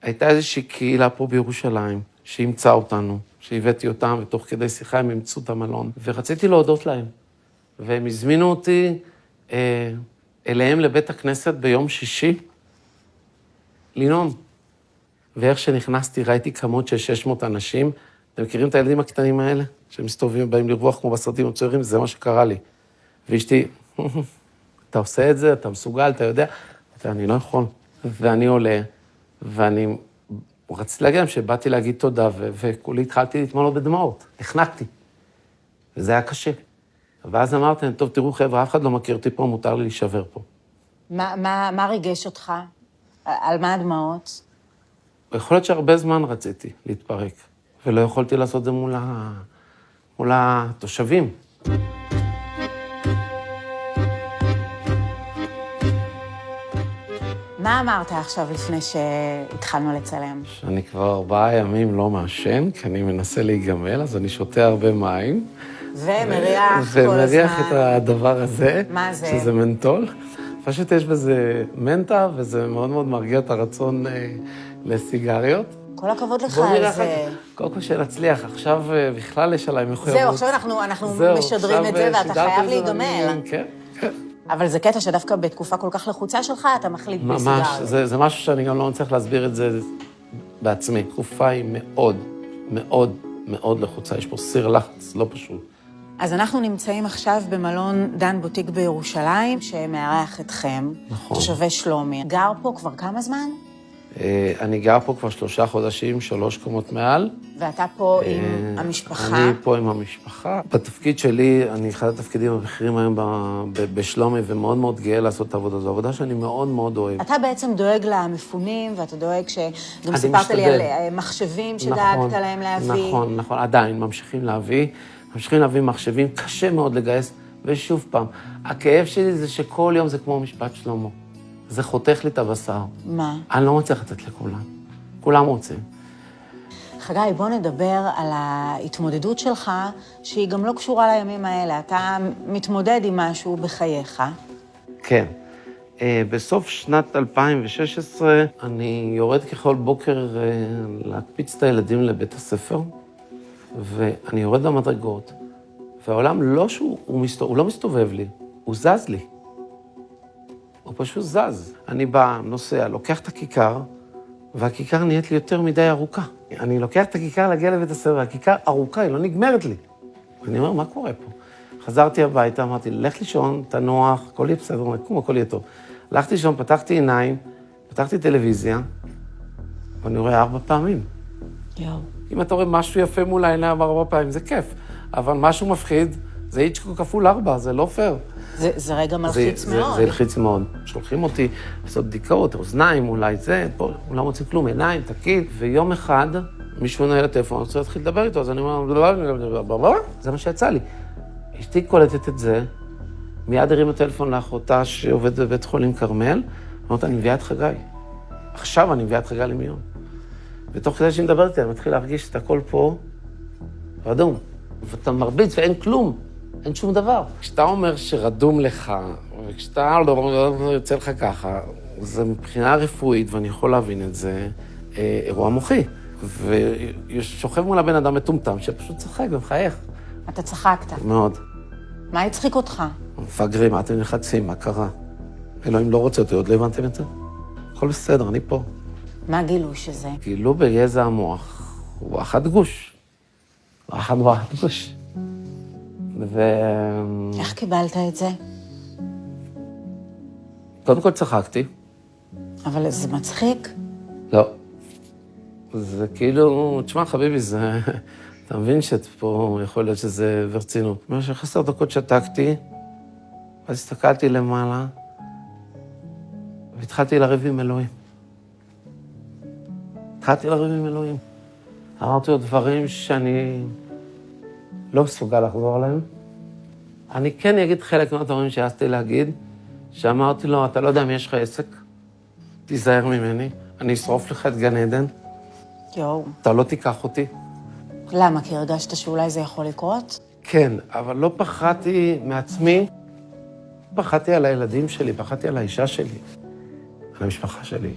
הייתה איזושהי קהילה פה בירושלים, שאימצה אותנו, שהבאתי אותם, ותוך כדי שיחה הם אימצו את המלון, ורציתי להודות להם. והם הזמינו אותי אליהם לבית הכנסת ביום שישי, לנאום. ואיך שנכנסתי, ראיתי כמות של 600 אנשים. אתם מכירים את הילדים הקטנים האלה? שהם מסתובבים ובאים לרוח כמו בסרטים המצוירים, זה מה שקרה לי. ואשתי, אתה עושה את זה, אתה מסוגל, אתה יודע? אני לא יכול. ואני עולה, ואני רציתי להגיד להם שבאתי להגיד תודה, וכולי התחלתי להתמלות בדמעות. החנקתי. וזה היה קשה. ואז אמרתי, טוב, תראו חבר'ה, אף אחד לא מכיר אותי פה, מותר לי להישבר פה. מה ריגש אותך? על מה הדמעות? יכול להיות שהרבה זמן רציתי להתפרק, ולא יכולתי לעשות את זה מול התושבים. מה אמרת עכשיו לפני שהתחלנו לצלם? שאני כבר 4 ימים לא מעשן, כי אני מנסה להיגמל, אז אני שותה הרבה מים. ומריח כל הזמן. ומריח את הדבר הזה. מה זה? שזה מנטול. פשוט יש בזה מנטה, וזה מאוד מאוד מרגיע את הרצון לסיגריות. כל הכבוד לך על זה. קודם כל שנצליח, עכשיו בכלל יש עליי מחויבות. זהו, עכשיו אנחנו משדרים את זה, ואתה חייב להיגמל. כן, כן. אבל זה קטע שדווקא בתקופה כל כך לחוצה שלך, אתה מחליט בסיגריות. ממש, זה משהו שאני גם לא מצליח להסביר את זה בעצמי. תקופה היא מאוד, מאוד, מאוד לחוצה. יש פה סיר לחץ, לא פשוט. אז אנחנו נמצאים עכשיו במלון דן בוטיק בירושלים, שמארח אתכם. נכון. תושבי שלומי. גר פה כבר כמה זמן? אני גר פה כבר 3 חודשים, 3 קומות מעל. ואתה פה עם המשפחה? אני פה עם המשפחה. בתפקיד שלי, אני אחד התפקידים הבכירים היום בשלומי, ומאוד מאוד גאה לעשות את העבודה. זו עבודה שאני מאוד מאוד אוהב. אתה בעצם דואג למפונים, ואתה דואג גם סיפרת לי על מחשבים שדאגת להם להביא. נכון, עדיין ממשיכים להביא מחשבים, קשה מאוד לגייס, ושוב פעם, הכאב שלי זה שכל יום זה כמו משפט שלמה. זה חותך לי את הבשר. מה? אני לא מצליח לתת לכולם. כולם רוצים. חגי, בוא נדבר על ההתמודדות שלך, שהיא גם לא קשורה לימים האלה. אתה מתמודד עם משהו בחייך. כן. בסוף שנת 2016, אני יורד ככל בוקר להקפיץ את הילדים לבית הספר, ואני יורד למדרגות, והעולם הוא לא מסתובב לי, הוא זז לי. הוא פשוט זז. אני בא, נוסע, לוקח את הכיכר, והכיכר נהיית לי יותר מדי ארוכה. אני לוקח את הכיכר להגיע לבית הספר, והכיכר ארוכה, היא לא נגמרת לי. אני אומר, מה קורה פה? חזרתי הביתה, אמרתי, לך לישון, תנוח, הכל יהיה בסדר, נקום, הכל יהיה טוב. הלכתי לישון, פתחתי עיניים, פתחתי טלוויזיה, ואני רואה 4 פעמים. יואו. אם אתה רואה משהו יפה מול העיניים 4 פעמים, זה כיף. אבל משהו מפחיד, זה איצ'קוק כפול 4, זה לא פייר. זה רגע מלחיץ מאוד. זה הלחיץ מאוד. שולחים אותי לעשות בדיקות, אוזניים, אולי זה, פה, אולי מוצאים כלום, עיניים, תקיד. ויום אחד, מישהו נועל לטלפון, אני רוצה להתחיל לדבר איתו, אז אני אומר, זה מה שיצא לי. אשתי קולטת את זה, מיד הרים הטלפון לאחותה שעובדת בבית חולים כרמל, אמרת, אני מביאה את חגי. עכשיו אני מביאה את חגי למיון. ותוך כדי שאני מדבר איתי, אני מתחיל להרגיש את הכל פה, רדום. ואתה מרביץ ואין כלום, אין שום דבר. כשאתה אומר שרדום לך, וכשאתה לא יוצא לך ככה, זה מבחינה רפואית, ואני יכול להבין את זה, אירוע מוחי. ושוכב מול הבן אדם מטומטם, שפשוט צחק ומחייך. אתה צחקת. מאוד. מה הצחיק אותך? מפגרים, מה אתם נלחצים, מה קרה? אלוהים לא רוצה אותי, עוד לא הבנתם את זה? הכל בסדר, אני פה. מה גילו שזה? גילו ביזע המוח, הוא אחד גוש. אחד גוש. איך קיבלת את זה? קודם כל צחקתי. אבל זה מצחיק? לא. זה כאילו, תשמע, חביבי, זה... אתה מבין שפה יכול להיות שזה ברצינות. במשך 10 דקות שתקתי, אז הסתכלתי למעלה, והתחלתי לריב עם אלוהים. אמרתי לו דברים שאני לא מסוגל לחזור עליהם. אני כן אגיד חלק מהדברים שהעזתי להגיד, שאמרתי לו, אתה לא יודע מי יש לך עסק, תיזהר ממני, אני אשרוף לך את גן עדן. יואו. אתה לא תיקח אותי. למה? כי הרגשת שאולי זה יכול לקרות? כן, אבל לא פחדתי מעצמי, פחדתי על הילדים שלי, פחדתי על האישה שלי, על המשפחה שלי.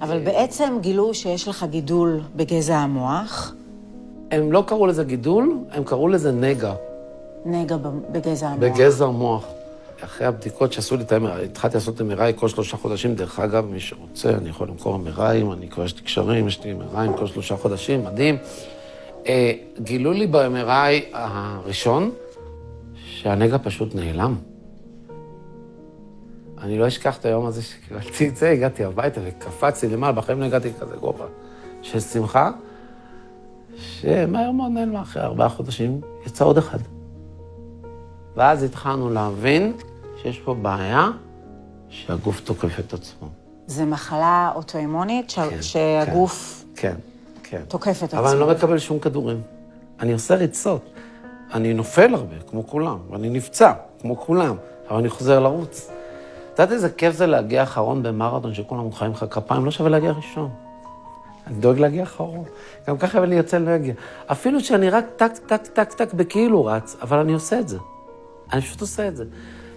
אבל בעצם גילו שיש לך גידול בגזע המוח. הם לא קראו לזה גידול, הם קראו לזה נגע. נגע בגזע המוח. בגזע המוח. אחרי הבדיקות שעשו לי את ה-MRI, התחלתי לעשות MRI כל 3 חודשים. דרך אגב, מי שרוצה, אני יכול למכור MRI, אני כבר יש לי קשרים, יש לי MRI כל 3 חודשים, מדהים. גילו לי ב-MRI הראשון שהנגע פשוט נעלם. אני לא אשכח את היום הזה שקיבלתי את זה, הגעתי הביתה וקפצתי למעלה, בחיים לא הגעתי כזה גובה של שמחה, שמהר מאוד נעלמה אחרי 4 חודשים, יצא עוד אחד. ואז התחלנו להבין שיש פה בעיה שהגוף תוקף את עצמו. זה מחלה אוטואימונית שהגוף כן. תוקף את עצמו. אבל אני לא מקבל שום כדורים. אני עושה ריצות. אני נופל הרבה, כמו כולם, ואני נפצע, כמו כולם, אבל אני חוזר לרוץ. את יודעת איזה כיף זה להגיע אחרון במרתון שכולם מוחאים לך כפיים, לא שווה להגיע ראשון. אני דואג להגיע אחרון. גם ככה אני יוצא לא אגיע. אפילו שאני רק טק בכאילו רץ, אבל אני עושה את זה. אני פשוט עושה את זה.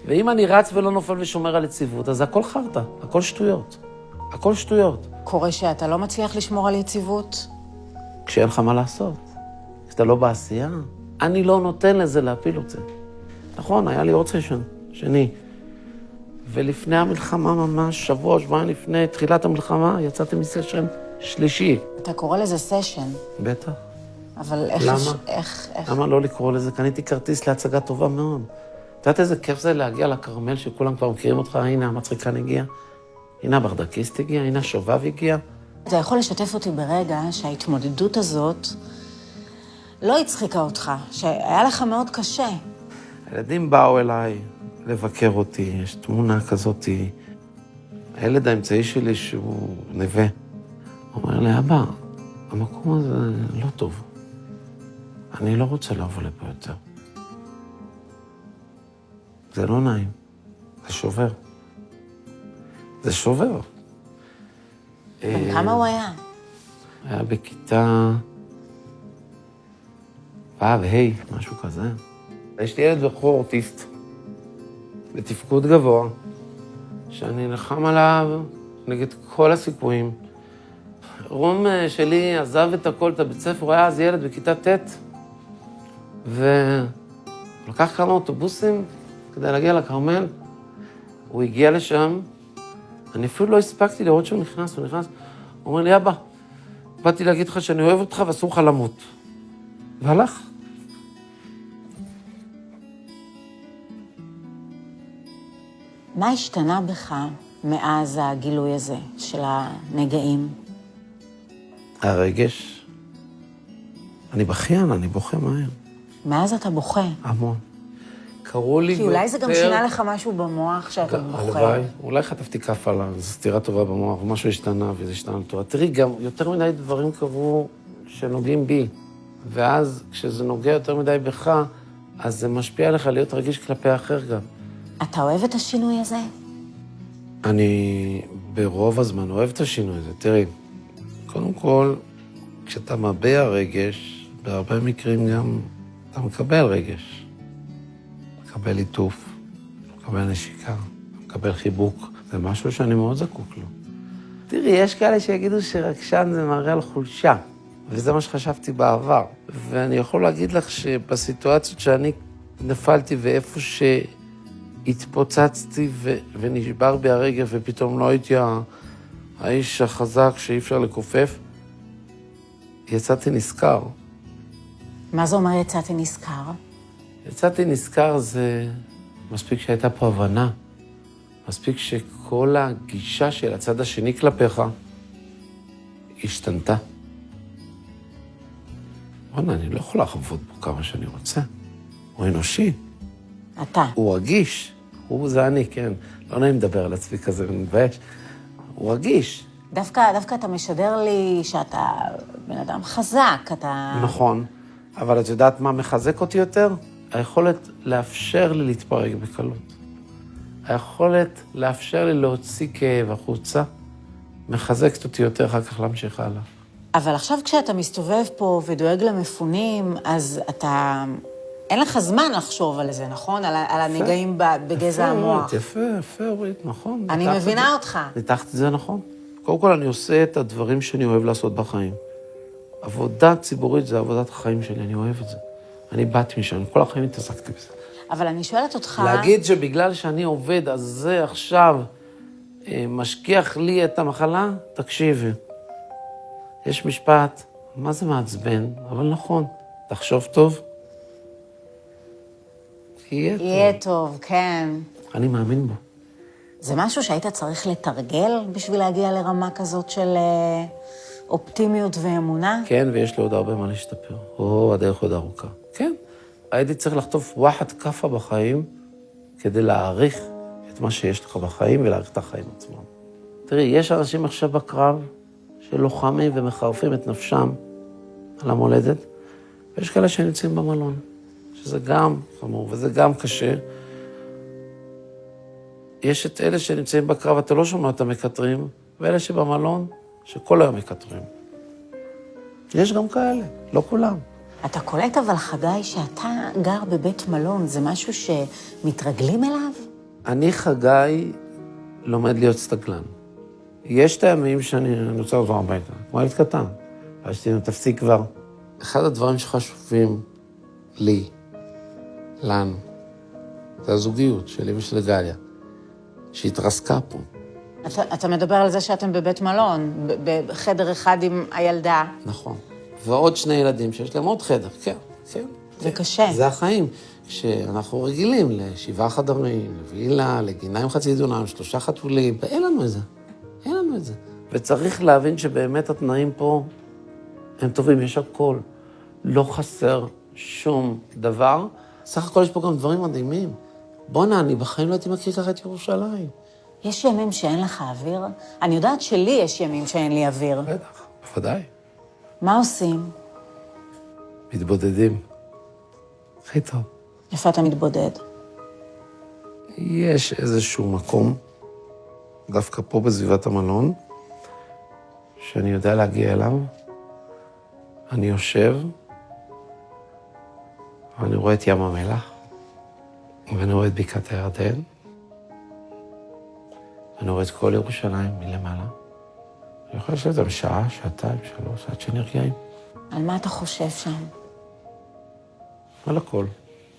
ואם אני רץ ולא נופל ושומר על יציבות, אז הכל חרטה, הכל שטויות. הכל שטויות. קורה שאתה לא מצליח לשמור על יציבות? כשאין לך מה לעשות. כשאתה לא בעשייה, אני לא נותן לזה להפיל את זה. נכון, היה לי עוד סשן, שני. ולפני המלחמה ממש, שבועיים לפני תחילת המלחמה, יצאתי מסשן שלישי. אתה קורא לזה סשן. בטח. אבל איך... למה? למה לא לקרוא לזה? קניתי כרטיס להצגה טובה מאוד. אתה יודעת איזה כיף זה להגיע לכרמל שכולם כבר מכירים אותך, הנה המצחיקן הגיע, הנה הברדקיסט הגיע, הנה השובב הגיע. אתה יכול לשתף אותי ברגע שההתמודדות הזאת לא הצחיקה אותך, שהיה לך מאוד קשה. הילדים באו אליי לבקר אותי, יש תמונה כזאת, הילד האמצעי שלי שהוא נווה, הוא אומר לי, אבא, המקום הזה לא טוב. אני לא רוצה לבוא לפה יותר. זה לא נעים, זה שובר. זה שובר. כמה הוא היה? היה בכיתה משהו כזה. יש לי ילד בכור אוטיסט, בתפקוד גבוה, שאני נלחם עליו נגד כל הסיכויים. רום שלי עזב את הכל, את הבית ספר, הוא היה אז ילד בכיתה ט', ולקח כמה אוטובוסים כדי להגיע לכרמל. הוא הגיע לשם, אני אפילו לא הספקתי לראות שהוא נכנס, הוא אומר לי, אבא, באתי להגיד לך שאני אוהב אותך ואסור לך למות. והלך. מה השתנה בך מאז הגילוי הזה של הנגעים? הרגש. אני בכיין, אני בוכה מהר. מאז אתה בוכה. המון. קראו לי כי אולי זה גם שינה לך משהו במוח שאתה בוכה. הלוואי, אולי חטפתי כף עליו, זו סתירה טובה במוח, משהו השתנה וזה השתנה לטובה. תראי, גם יותר מדי דברים קרו שנוגעים בי, ואז כשזה נוגע יותר מדי בך, אז זה משפיע עליך להיות רגיש כלפי האחר גם. אתה אוהב את השינוי הזה? אני ברוב הזמן אוהב את השינוי הזה. תראי, קודם כל, כשאתה מביע רגש, בהרבה מקרים גם אתה מקבל רגש. מקבל ליטוף, מקבל נשיקה, מקבל חיבוק. זה משהו שאני מאוד זקוק לו. תראי, יש כאלה שיגידו שרגשן זה מראה על חולשה, וזה מה שחשבתי בעבר. ואני יכול להגיד לך שבסיטואציות שאני נפלתי ואיפה שהתפוצצתי ונשבר בי הרגל, ופתאום לא הייתי האיש החזק שאי אפשר לכופף, יצאתי נזכר. מה זה אומר יצאתי נזכר? יצאתי נזכר זה מספיק שהייתה פה הבנה, מספיק שכל הגישה של הצד השני כלפיך השתנתה. וואלה, אני לא יכול לעבוד בו כמה שאני רוצה. הוא אנושי. אתה. הוא רגיש. הוא זה אני, כן. לא נעים לדבר על עצמי כזה, אני מתבייש. הוא רגיש. דווקא אתה משדר לי שאתה בן אדם חזק, אתה... נכון, אבל את יודעת מה מחזק אותי יותר? היכולת לאפשר לי להתפרק בקלות. היכולת לאפשר לי להוציא כאב החוצה, מחזקת אותי יותר אחר כך להמשיך הלאה. אבל עכשיו כשאתה מסתובב פה ודואג למפונים, אז אתה... אין לך זמן לחשוב על זה, נכון? על הנגעים בגזע המוח. יפה, אורית, נכון. אני מבינה אותך. ניתחת את זה נכון. קודם כל, אני עושה את הדברים שאני אוהב לעשות בחיים. עבודה ציבורית זה עבודת החיים שלי, אני אוהב את זה. אני באתי משם, כל החיים התעסקתי בזה. אבל אני שואלת אותך... להגיד שבגלל שאני עובד, אז זה עכשיו משכיח לי את המחלה, תקשיבי. יש משפט, מה זה מעצבן? אבל נכון, תחשוב טוב. יהיה טוב. יהיה טוב, כן. אני מאמין בו. זה משהו שהיית צריך לתרגל בשביל להגיע לרמה כזאת של אופטימיות ואמונה? כן, ויש לי עוד הרבה מה להשתפר. הדרך עוד ארוכה. כן. הייתי צריך לחטוף וואחד כפה בחיים כדי להעריך את מה שיש לך בחיים ולהעריך את החיים עצמם. תראי, יש אנשים עכשיו בקרב שלוחמים ומחרפים את נפשם על המולדת, ויש כאלה שנמצאים במלון, שזה גם חמור וזה גם קשה. יש את אלה שנמצאים בקרב, אתה לא שומע את המקטרים, ואלה שבמלון, שכל היום מקטרים. יש גם כאלה, לא כולם. אתה קולט אבל, חגי, שאתה גר בבית מלון, זה משהו שמתרגלים אליו? אני, חגי, לומד להיות סטגלן. יש את הימים שאני רוצה לעבור הביתה, כמו ילד קטן. אז תפסיק כבר. אחד הדברים שחשובים לי, לנו, זה הזוגיות שלי ושל גליה, שהתרסקה פה. אתה מדבר על זה שאתם בבית מלון, בחדר אחד עם הילדה. נכון. ועוד 2 ילדים שיש להם עוד חדר, כן, כן. זה קשה. זה החיים. כשאנחנו רגילים ל7 חדרים, לווילה, לגינה עם חצי דונם, 3 חתולים, ואין לנו את זה. אין לנו את זה. וצריך להבין שבאמת התנאים פה הם טובים, יש הכל. לא חסר שום דבר. סך הכל יש פה גם דברים מדהימים. בוא'נה, אני בחיים לא הייתי מכיר ככה את ירושלים. יש ימים שאין לך אוויר? אני יודעת שלי יש ימים שאין לי אוויר. בטח, בוודאי. מה עושים? מתבודדים. הכי טוב. איפה אתה מתבודד? יש איזשהו מקום, דווקא פה בסביבת המלון, שאני יודע להגיע אליו. אני יושב, ואני רואה את ים המלח, ואני רואה את בקעת הירדן, ואני רואה את כל ירושלים מלמעלה. אני יכול לשבת שם שעה, 2, 3, עד שנרגעים. על מה אתה חושב שם? על הכל.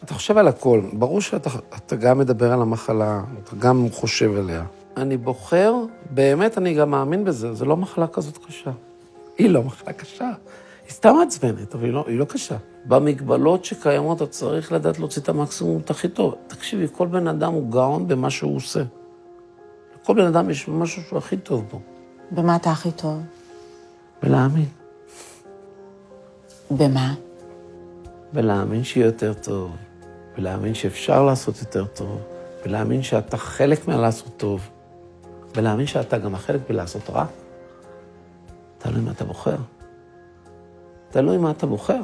אתה חושב על הכל. ברור שאתה גם מדבר על המחלה, אתה גם חושב עליה. אני בוחר, באמת אני גם מאמין בזה, זה לא מחלה כזאת קשה. היא לא מחלה קשה. היא סתם מעצבנת, אבל היא לא קשה. במגבלות שקיימות, אתה צריך לדעת להוציא את המקסימום, את הכי טוב. תקשיבי, כל בן אדם הוא גאון במה שהוא עושה. לכל בן אדם יש משהו שהוא הכי טוב בו. במה אתה הכי טוב? ולהאמין. במה? ולהאמין שיהיה יותר טוב, ולהאמין שאפשר לעשות יותר טוב, ולהאמין שאתה חלק מלעשות טוב, ולהאמין שאתה גם החלק בלעשות רע. תלוי מה אתה בוחר. תלוי מה אתה בוחר.